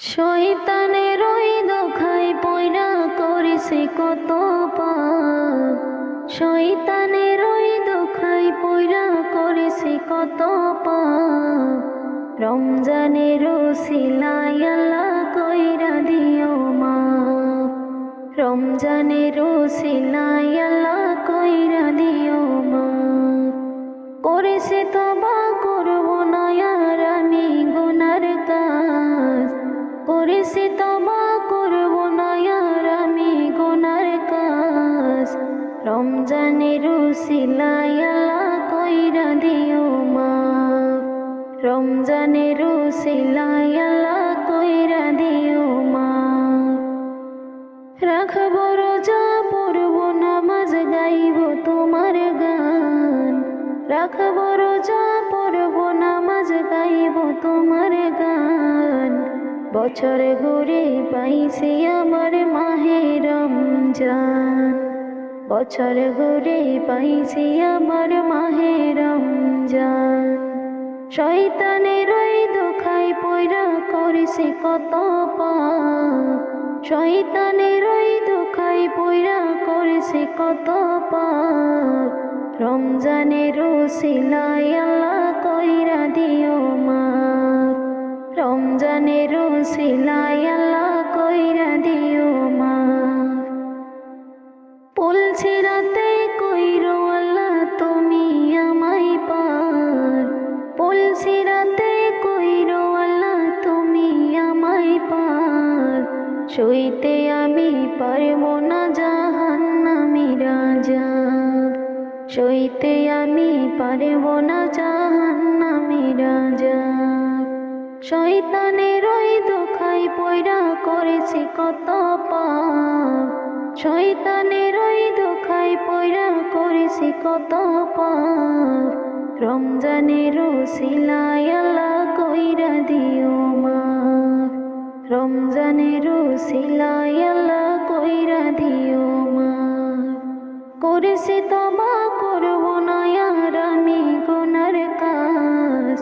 শয়তানের ওই দোখায় পয়রা করেছে কত পাপ। শয়তানের ওই দোখায় পয়রা করেছে কত পাপ। রমজানের ওসিলায় আল্লাহ কইরা দিও মাফ। রমজানের ওসিলায় আল্লাহ কইরা দিও মাফ। করেছে তওবা করব না আর আমি গুনার কাজ। করেছি তওবা করব না আর আমি গুনার কাজ। রমজানের ওসিলায় আল্লাহ কইরা দিও মাফ। রমজানের ওসিলায় আল্লাহ কইরা দিও মাফ। রাখব রোজা পড়ব নামাজ গাইব তোমার গান। রাখব রোজা পড়ব নামাজ গাইব তোমার গান। বছর ঘুরে পাইছি আমার মাহে রমজান। বছর ঘুরে পাইছি আমার মাহে রমজান। শয়তানের ওই দোখায় পয়রা করেছি কত পাপ। শয়তানের ওই দোখায় পয়রা করেছি কত পাপ। রমজানের ওসিলায় আল্লাহ কইরা দিও মাফ। রমজানের ওসিলায় আল্লাহ কইরা দিও মাফ। বলছি রাতে কইরো আল্লাহ তুমি আমায় পার। বলছি রাতে কইরো আল্লাহ তুমি আমায় পার। সইতে আমি পারব না জাহান্নামীর আযাব। সইতে আমি পারব না জাহান্নামীর আযাব। শয়তানের ওই দোখায় পয়রা করেছি কত পাপ। শয়তানের ওই দোখায় পয়রা করেছি কত পাপ। রমজানের ওসিলায় আল্লাহ কইরা দিও মাফ। রমজানের ওসিলায় আল্লাহ কইরা দিও মাফ। করেছি তওবা করব না আর আমি গুনার কাজ।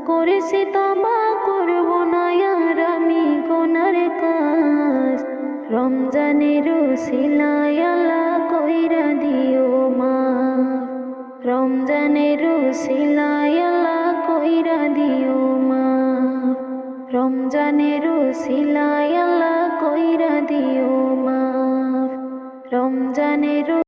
করেছি তওবা করব না আর আমি গুনার কাজ। রমজানের ওসিলায় আল্লাহ কইরা দিও মাফ। রমজানের ওসিলায় আল্লাহ কইরা দিও মাফ। রমজানের ওসিলায় আল্লাহ কইরা দিও মাফ। রমজানের